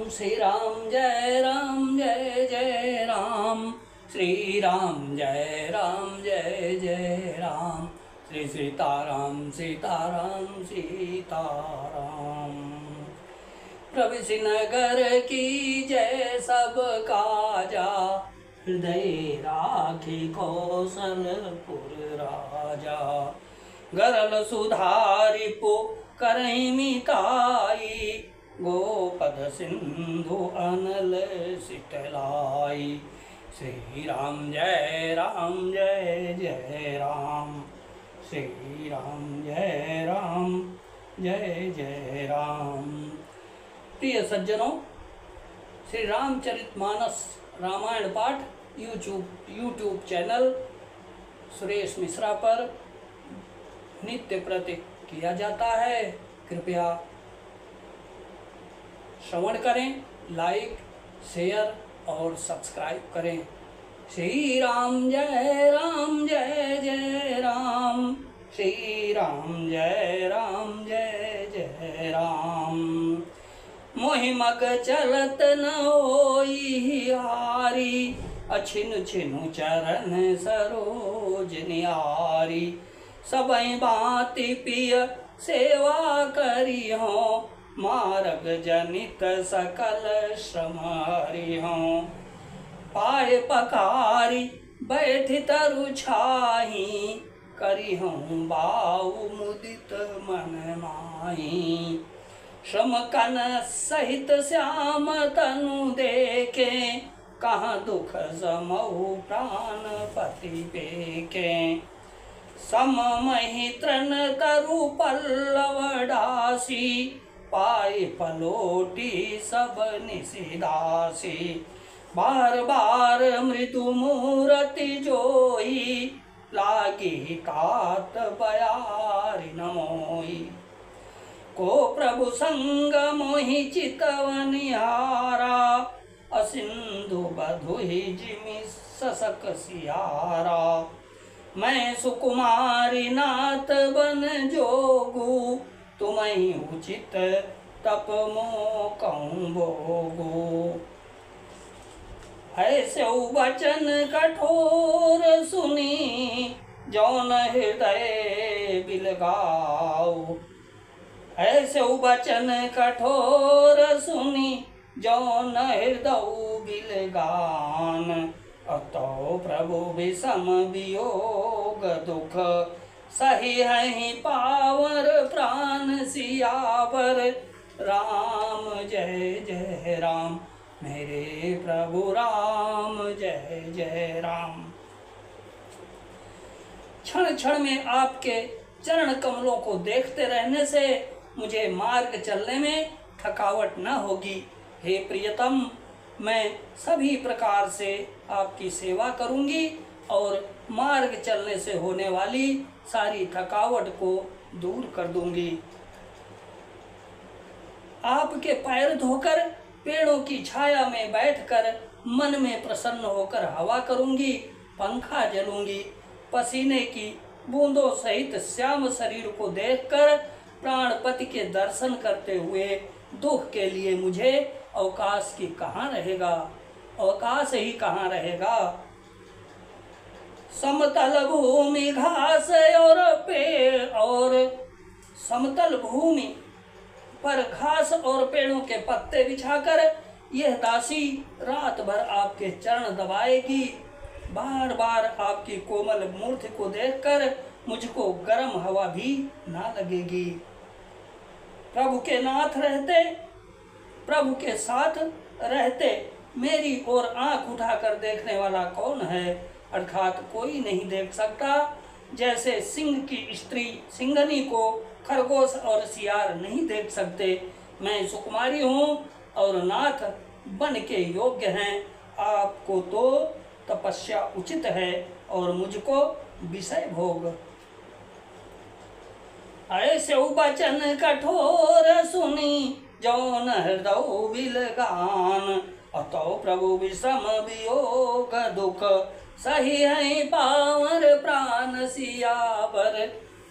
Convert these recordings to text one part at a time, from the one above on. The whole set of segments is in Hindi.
श्री राम जय जय राम, श्री राम जय जय राम, श्री सीताराम सीताराम सीताराम। प्रभु नगर की जय सब काजा, हृदय राखी कौशलपुर राजा। गरल सुधारी पो करही मिताई, गोपद सिंधु अनल सितलाई। श्री राम जय जय राम, श्री राम जय राम। प्रिय सज्जनों, श्री रामचरितमानस रामायण पाठ यूट्यूब चैनल सुरेश मिश्रा पर नित्य प्रति किया जाता है। कृपया श्रवण करें, लाइक शेयर और सब्सक्राइब करें। श्री राम जय जय राम, श्री राम जय जय राम। मोहि मग चलत न होई हारी, अछिन छिनु चरण सरोज निहारी। सबई भांति पिय सेवा करी हो, मार्ग जनित सकल श्रम हरि हो। पाए पखारी बैठि तरु छाही, करी हूँ बाऊ मुदित मन माही। श्रम कन सहित श्याम तनु देखे, कहाँ दुख समहु प्राण पति पेके। सम मही तृण तरु पल्लव डासी, पाई पलोटी सब निशिदासी। बार बार मृदु मूरति जोई, लागी तात बयारी न मोई। को प्रभु संग मोहि चितवनिहारा, असिंधु बधुहि जिमि ससक सियारा। मैं सुकुमारी नाथ बन जोगू, तुम्हि उचित तप मो कहूँ भोगू। ऐसे वचन कठोर सुनी, जौन हृदय बिलगाऊ। ऐसे वचन कठोर सुनी, जौन हृदय बिलगान। अतो प्रभु विषम वियोग दुख, सही है पावर प्राण सियावर। राम जय राम, मेरे प्रभु राम जय राम। क्षण क्षण में आपके चरण कमलों को देखते रहने से मुझे मार्ग चलने में थकावट न होगी। हे प्रियतम, मैं सभी प्रकार से आपकी सेवा करूंगी और मार्ग चलने से होने वाली सारी थकावट को दूर कर दूंगी। आपके पैर धोकर पेड़ों की छाया में बैठकर मन में प्रसन्न होकर हवा करूंगी, पंखा जलूंगी। पसीने की बूंदों सहित श्याम शरीर को देखकर प्राणपति के दर्शन करते हुए दुख के लिए मुझे अवकाश की कहाँ रहेगा, अवकाश ही कहाँ रहेगा। समतल भूमि घास और पेड़ और समतल भूमि पर घास और पेड़ों के पत्ते बिछाकर यह दासी रात भर आपके चरण दबाएगी। बार बार आपकी कोमल मूर्ति को देखकर मुझको गर्म हवा भी ना लगेगी। प्रभु के नाथ रहते, प्रभु के साथ रहते मेरी ओर आंख उठाकर देखने वाला कौन है, अर्थात कोई नहीं देख सकता। जैसे सिंह की स्त्री सिंघनी को खरगोश और सियार नहीं देख सकते, मैं सुकुमारी हूँ और नाथ बन के योग्य हैं। आपको तो तपस्या उचित है और मुझको विषय भोग। ऐसे वचन कठोर सुनी, जौन हृदय बिलगान। अतो प्रभु विषम वियोग दुख, सही है पावर प्राण सियावर।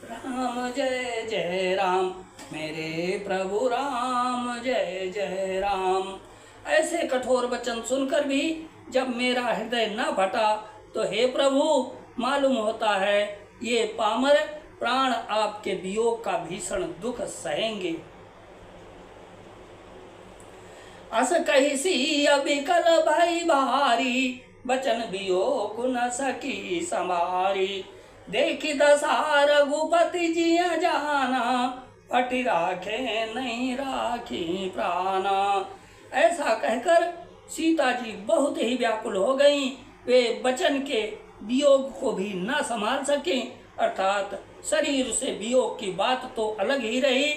राम जय राम, मेरे प्रभु राम जय जय राम। ऐसे कठोर वचन सुनकर भी जब मेरा हृदय न फटा तो हे प्रभु, मालूम होता है ये पामर प्राण आपके वियोग का भीषण दुख सहेंगे। अस कही सी अबिकल भई भारी, बचन वियोग न सकी संभारी। देखी दशा रघुपति जी जाना, फटी राखे नहीं राखी प्राणा। ऐसा कहकर सीता जी बहुत ही व्याकुल हो गईं। वे वचन के वियोग को भी न संभाल सके, अर्थात शरीर से वियोग की बात तो अलग ही रही,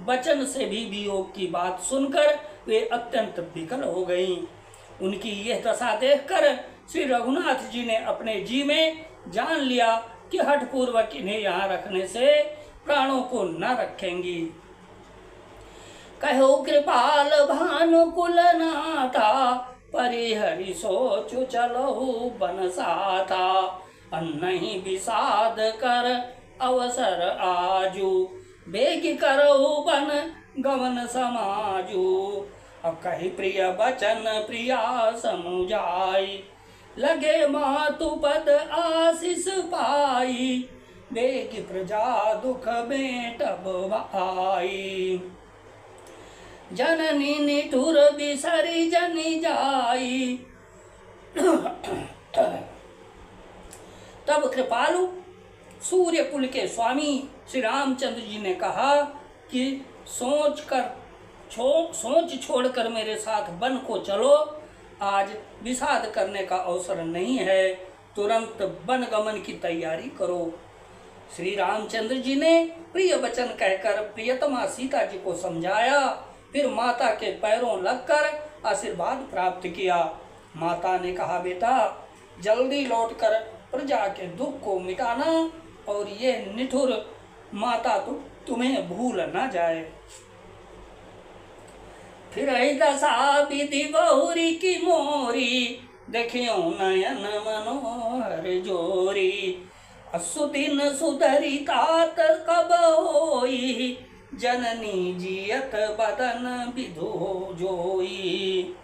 वचन से भी वियोग की बात सुनकर वे अत्यंत विकल हो गईं। उनकी यह दशा देखकर श्री रघुनाथ जी ने अपने जी में जान लिया कि हठपूर्वक इन्हें यहाँ रखने से प्राणों को न रखेंगी। कहो कृपाल भानुकुल नाथा, परिहरि सोचु चलहु बन साथा। अन्नहि विषाद कर अवसर आजू, बेग करहु बन गमन समाजू। अब कही प्रिय बचन प्रिया समुझाई, लगे मातु पद आशीष पाई। बेग प्रजा दुख बेटब भाई, जननी निठुर बिसरी जनी जाई। तब कृपालु सूर्य कुल के स्वामी श्री रामचंद्र जी ने कहा कि सोच छोड़कर मेरे साथ वन को चलो। आज विषाद करने का अवसर नहीं है, तुरंत वन गमन की तैयारी करो। श्री रामचंद्र जी ने प्रिय वचन कहकर प्रियतमा सीता जी को समझाया, फिर माता के पैरों लगकर आशीर्वाद प्राप्त किया। माता ने कहा, बेटा जल्दी लौटकर प्रजा के दुख को मिटाना और ये निठुर माता तुम्हें भूल न जाए। फिर दशा विधि बहुरी की मोरी, देखियो नयन मनोहर जोरी। असुदिन सुधरी तात कब होई, जननी जियत बदन विधु जोई।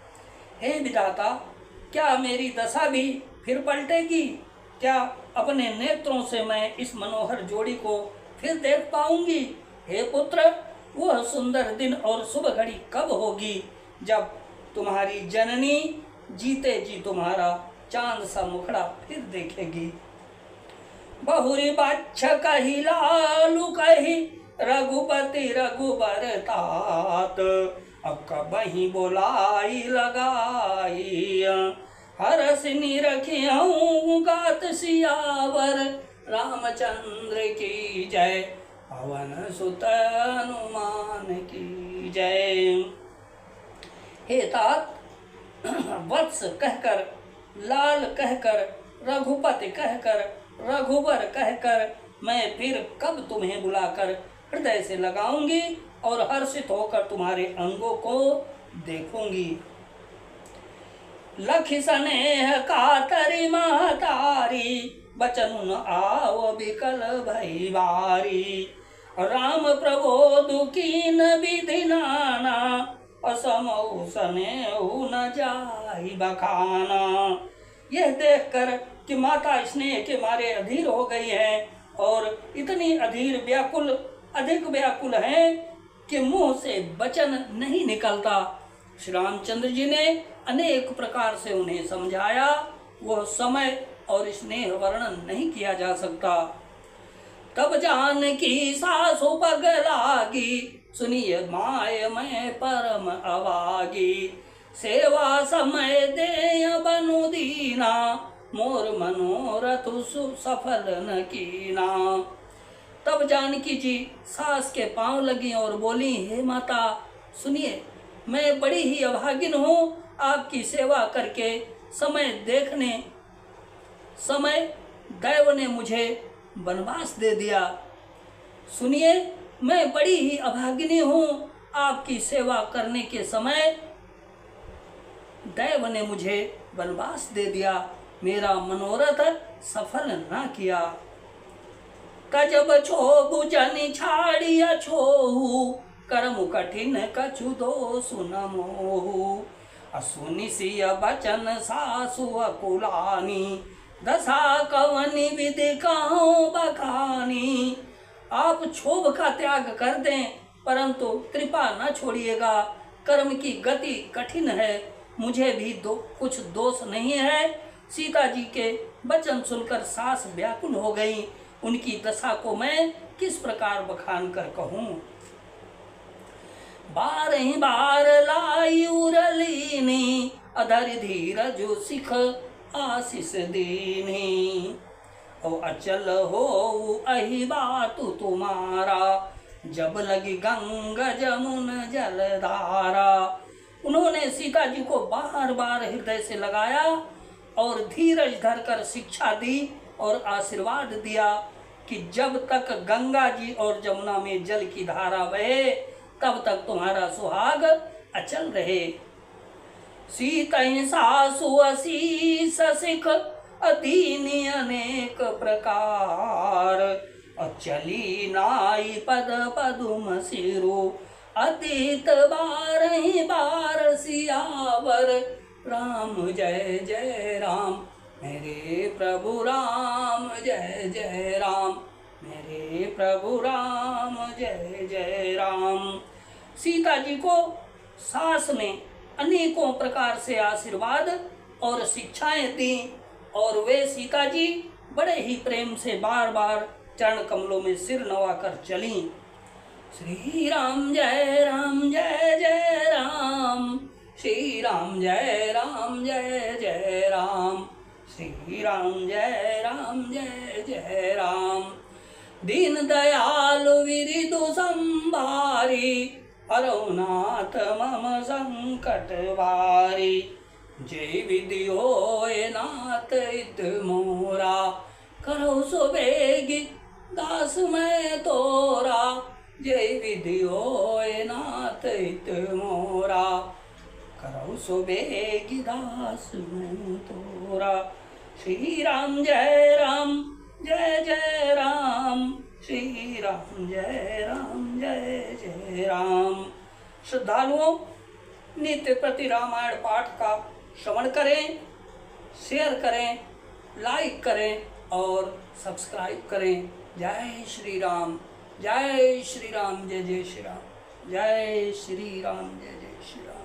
हे विधाता, क्या मेरी दशा भी फिर पलटेगी? क्या अपने नेत्रों से मैं इस मनोहर जोड़ी को फिर देख पाऊंगी? हे पुत्र, वह सुंदर दिन और शुभ घड़ी कब होगी जब तुम्हारी जननी जीते जी तुम्हारा चांद सा मुखड़ा फिर देखेगी। बहुरी बाछ कही लालू कही, रघुपति रघुबर तात। अब कबही बोलाई लगाई, हरसिनी रखियऊं गात सियावर। रामचंद्र की जय, पवन सुत हनुमान की जय। हे तात, वत्स कहकर, लाल कहकर, रघुपति कहकर, रघुबर कहकर मैं फिर कब तुम्हें बुलाकर हृदय से लगाऊंगी और हर्षित होकर तुम्हारे अंगों को देखूंगी। लखि स्नेह कातरी महतारी, बचन आओ बिकल भई बारी। राम प्रबोधु कीन विधि नाना, असमऊ स्नेहु न जाहि बखाना। यह देखकर कि माता स्नेह के मारे अधीर हो गई है और इतनी अधीर अधिक व्याकुल है कि मुंह से वचन नहीं निकलता, श्री रामचंद्र जी ने अनेक प्रकार से उन्हें समझाया। वह समय और स्नेह वर्णन नहीं किया जा सकता। तब जानकी सासु पग लागी, सुनिए माय मैं परम अवागी। सेवा समय देय बनु दीना, मोर मनोरथ सफल न कीना। तब जानकी जी सास के पांव लगी और बोली, हे माता सुनिए, मैं बड़ी ही अभागिन हूँ। आपकी सेवा करके समय दैव ने मुझे वनवास दे दिया। सुनिए, मैं बड़ी ही अभागिनी हूँ। आपकी सेवा करने के समय दैव ने मुझे वनवास दे दिया, मेरा मनोरथ सफल ना किया। तजब छोबु जनि छाड़िया छोहु, कर्म कठिन कछु दोषु न मोहु। असुनि सिय बचन सासु अकुलानी, दशा कवनि विधि कहूँ बखानी। आप क्षोभ का त्याग कर दें, परंतु कृपा न छोड़िएगा। कर्म की गति कठिन है, मुझे भी कुछ दोष नहीं है। सीता जी के वचन सुनकर सास व्याकुल हो गई। उनकी दशा को मैं किस प्रकार बखान कर कहूँ। बारही बार लाई उरलीनी, अधर धीरज सिख आशीष दीनी। और अचल हो अहि बात तुम्हारा, जब लगी गंगा जमुन जलधारा। उन्होंने सीता जी को बार बार हृदय से लगाया और धीरज धरकर शिक्षा दी और आशीर्वाद दिया कि जब तक गंगा जी और जमुना में जल की धारा बहे, तब तक तुम्हारा सुहाग अचल रहे। सीतहि सासु असीस सिख, अधीनि अनेक प्रकार। अचली नाई पद पदुम सिरु, अतीत बारहि बार सियावर। राम जय जय राम, मेरे प्रभु राम जय जय राम, मेरे प्रभु राम जय जय राम। सीता जी को सास ने अनेकों प्रकार से आशीर्वाद और शिक्षाएं दी और वे सीता जी बड़े ही प्रेम से बार बार चरण कमलों में सिर नवाकर चली। श्री राम जय जय राम, श्री राम जय जय राम, श्री राम जय जय राम। दीन दयाल विरिदु संभारी, हरौनाथ मम संकट भारी। जय विधि होए नाथ इत मोरा, करो सो बेगी दास मैं तोरा। जय विधि होए नाथ इत मोरा, करो सो बेगी दास मैं तोरा। श्री राम जय जय राम, श्री राम जय जय राम। श्रद्धालुओं, नित्य प्रति रामायण पाठ का श्रवण करें, शेयर करें, लाइक करें और सब्सक्राइब करें। जय श्री राम, जय श्री राम, जय जय श्री राम, जय श्री राम, जय जय श्री राम।